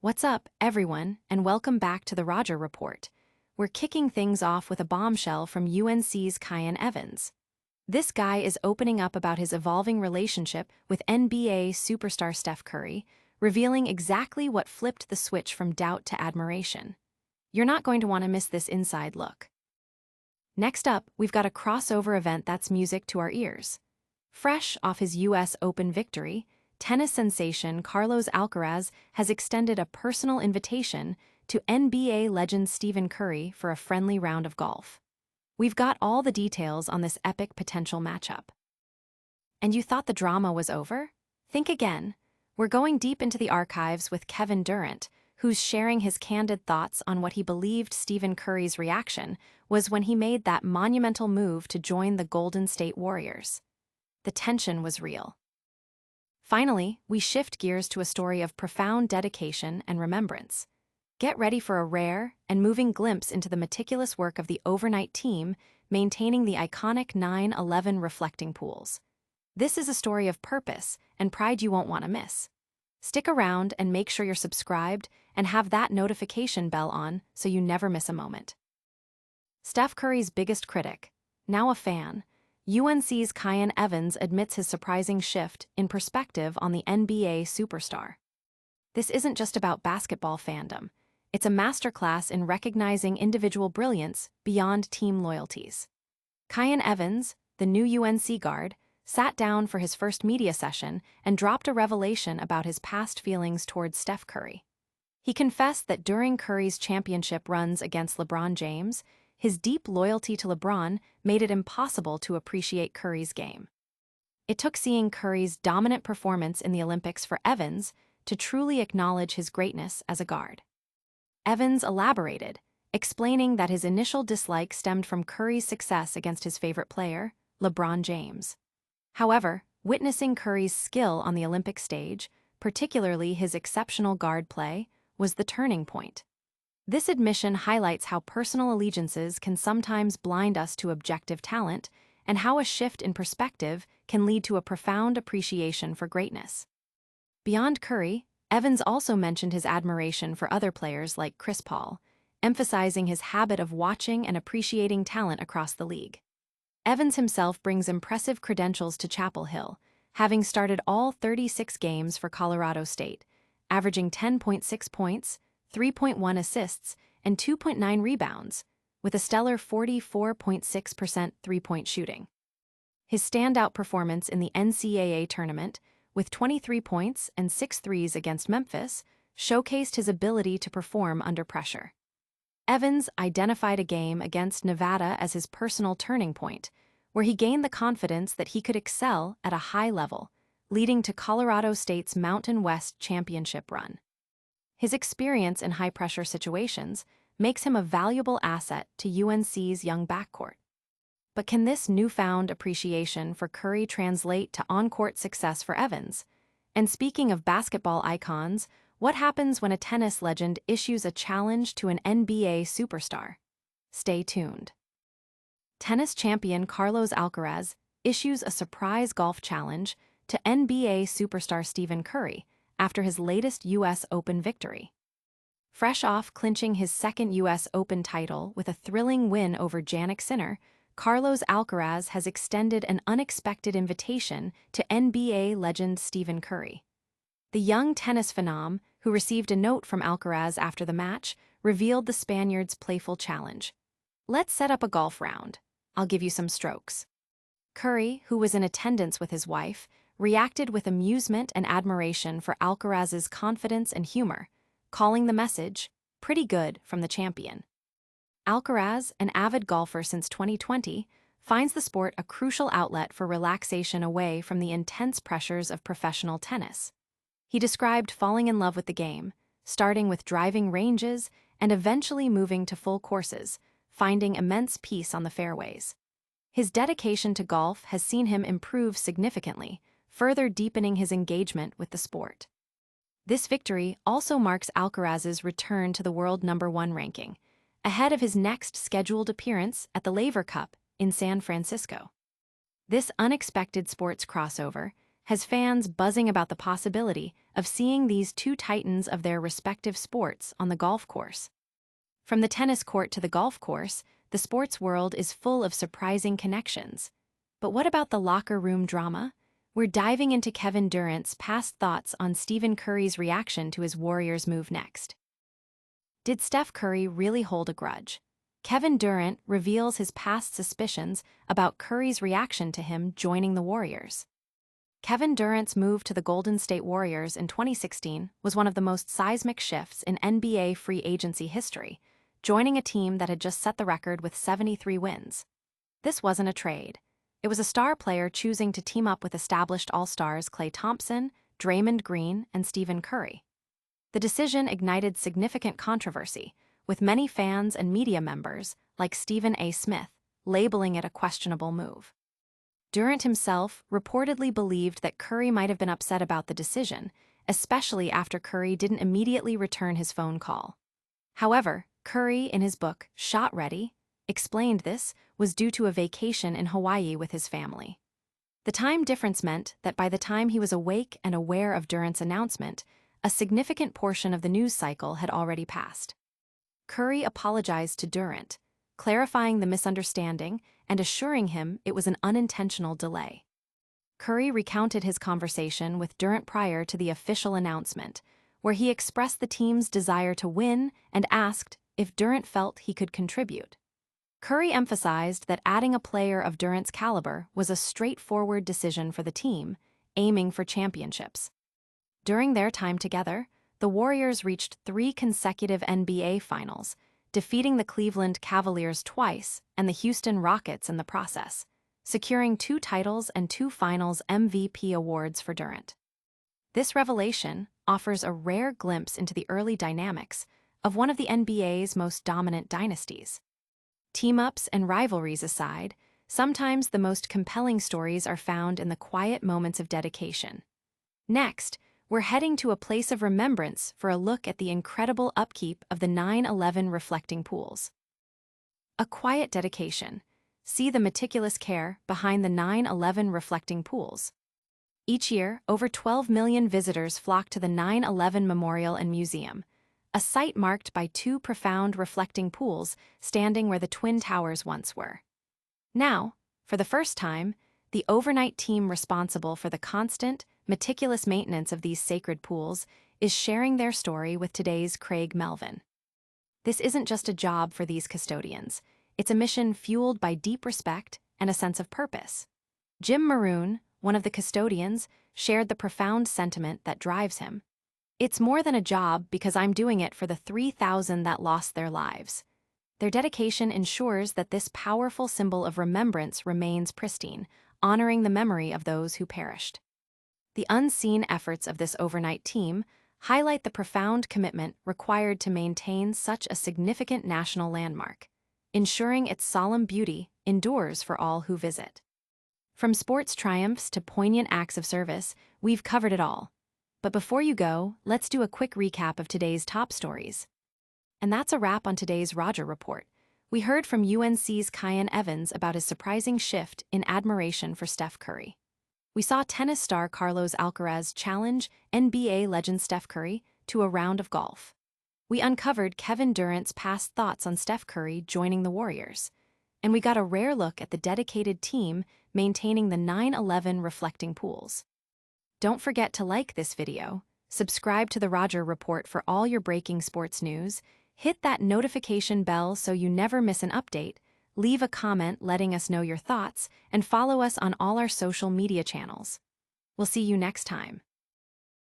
What's up, everyone, and welcome back to the Roger Report. We're kicking things off with a bombshell from UNC's Kyan Evans. This guy is opening up about his evolving relationship with NBA superstar Steph Curry, revealing exactly what flipped the switch from doubt to admiration. You're not going to want to miss this inside look. Next up, we've got a crossover event that's music to our ears. Fresh off his US Open victory, tennis sensation Carlos Alcaraz has extended a personal invitation to NBA legend Stephen Curry for a friendly round of golf. We've got all the details on this epic potential matchup. And you thought the drama was over? Think again. We're going deep into the archives with Kevin Durant, who's sharing his candid thoughts on what he believed Stephen Curry's reaction was when he made that monumental move to join the Golden State Warriors. The tension was real. Finally, we shift gears to a story of profound dedication and remembrance. Get ready for a rare and moving glimpse into the meticulous work of the overnight team maintaining the iconic 9/11 reflecting pools. This is a story of purpose and pride you won't want to miss. Stick around and make sure you're subscribed and have that notification bell on so you never miss a moment. Steph Curry's biggest critic, now a fan, UNC's Kyan Evans admits his surprising shift in perspective on the NBA superstar. This isn't just about basketball fandom. It's a masterclass in recognizing individual brilliance beyond team loyalties. Kyan Evans, the new UNC guard, sat down for his first media session and dropped a revelation about his past feelings towards Steph Curry. He confessed that during Curry's championship runs against LeBron James, his deep loyalty to LeBron made it impossible to appreciate Curry's game. It took seeing Curry's dominant performance in the Olympics for Evans to truly acknowledge his greatness as a guard. Evans elaborated, explaining that his initial dislike stemmed from Curry's success against his favorite player, LeBron James. However, witnessing Curry's skill on the Olympic stage, particularly his exceptional guard play, was the turning point. This admission highlights how personal allegiances can sometimes blind us to objective talent and how a shift in perspective can lead to a profound appreciation for greatness. Beyond Curry, Evans also mentioned his admiration for other players like Chris Paul, emphasizing his habit of watching and appreciating talent across the league. Evans himself brings impressive credentials to Chapel Hill, having started all 36 games for Colorado State, averaging 10.6 points, 3.1 assists, and 2.9 rebounds, with a stellar 44.6% three-point shooting. His standout performance in the NCAA tournament, with 23 points and 6 threes against Memphis, showcased his ability to perform under pressure. Evans identified a game against Nevada as his personal turning point, where he gained the confidence that he could excel at a high level, leading to Colorado State's Mountain West championship run. His experience in high-pressure situations makes him a valuable asset to UNC's young backcourt. But can this newfound appreciation for Curry translate to on-court success for Evans? And speaking of basketball icons, what happens when a tennis legend issues a challenge to an NBA superstar? Stay tuned. Tennis champion Carlos Alcaraz issues a surprise golf challenge to NBA superstar Stephen Curry after his latest US Open victory. Fresh off clinching his second US Open title with a thrilling win over Jannik Sinner, Carlos Alcaraz has extended an unexpected invitation to NBA legend Stephen Curry. The young tennis phenom, who received a note from Alcaraz after the match, revealed the Spaniard's playful challenge. "Let's set up a golf round. I'll give you some strokes." Curry, who was in attendance with his wife, reacted with amusement and admiration for Alcaraz's confidence and humor, calling the message pretty good from the champion. Alcaraz, an avid golfer since 2020, finds the sport a crucial outlet for relaxation away from the intense pressures of professional tennis. He described falling in love with the game, starting with driving ranges and eventually moving to full courses, finding immense peace on the fairways. His dedication to golf has seen him improve significantly, further deepening his engagement with the sport. This victory also marks Alcaraz's return to the world #1 ranking, ahead of his next scheduled appearance at the Laver Cup in San Francisco. This unexpected sports crossover has fans buzzing about the possibility of seeing these two titans of their respective sports on the golf course. From the tennis court to the golf course, the sports world is full of surprising connections. But what about the locker room drama? We're diving into Kevin Durant's past thoughts on Stephen Curry's reaction to his Warriors move next. Did Steph Curry really hold a grudge? Kevin Durant reveals his past suspicions about Curry's reaction to him joining the Warriors. Kevin Durant's move to the Golden State Warriors in 2016 was one of the most seismic shifts in NBA free agency history, joining a team that had just set the record with 73 wins. This wasn't a trade. It was a star player choosing to team up with established All-Stars Klay Thompson, Draymond Green, and Stephen Curry. The decision ignited significant controversy, with many fans and media members, like Stephen A. Smith, labeling it a questionable move. Durant himself reportedly believed that Curry might have been upset about the decision, especially after Curry didn't immediately return his phone call. However, Curry, in his book, Shot Ready, explained this was due to a vacation in Hawaii with his family. The time difference meant that by the time he was awake and aware of Durant's announcement, a significant portion of the news cycle had already passed. Curry apologized to Durant, clarifying the misunderstanding and assuring him it was an unintentional delay. Curry recounted his conversation with Durant prior to the official announcement, where he expressed the team's desire to win and asked if Durant felt he could contribute. Curry emphasized that adding a player of Durant's caliber was a straightforward decision for the team, aiming for championships. During their time together, the Warriors reached 3 consecutive NBA Finals, defeating the Cleveland Cavaliers twice and the Houston Rockets in the process, securing 2 titles and 2 Finals MVP awards for Durant. This revelation offers a rare glimpse into the early dynamics of one of the NBA's most dominant dynasties. Team-ups and rivalries aside, sometimes the most compelling stories are found in the quiet moments of dedication. Next, we're heading to a place of remembrance for a look at the incredible upkeep of the 9/11 reflecting pools. A quiet dedication. See the meticulous care behind the 9/11 reflecting pools. Each year, over 12 million visitors flock to the 9/11 Memorial and Museum, a site marked by 2 profound reflecting pools standing where the Twin Towers once were. Now, for the first time, the overnight team responsible for the constant, meticulous maintenance of these sacred pools is sharing their story with today's Craig Melvin. This isn't just a job for these custodians. It's a mission fueled by deep respect and a sense of purpose. Jim Maroon, one of the custodians, shared the profound sentiment that drives him. It's more than a job because I'm doing it for the 3,000 that lost their lives. Their dedication ensures that this powerful symbol of remembrance remains pristine, honoring the memory of those who perished. The unseen efforts of this overnight team highlight the profound commitment required to maintain such a significant national landmark, ensuring its solemn beauty endures for all who visit. From sports triumphs to poignant acts of service, we've covered it all. But before you go, let's do a quick recap of today's top stories. And that's a wrap on today's Roger Report. We heard from UNC's Kyan Evans about his surprising shift in admiration for Steph Curry. We saw tennis star Carlos Alcaraz challenge NBA legend Steph Curry to a round of golf. We uncovered Kevin Durant's past thoughts on Steph Curry joining the Warriors. And we got a rare look at the dedicated team maintaining the 9/11 reflecting pools. Don't forget to like this video, subscribe to the Roger Report for all your breaking sports news, hit that notification bell so you never miss an update, leave a comment letting us know your thoughts, and follow us on all our social media channels. We'll see you next time.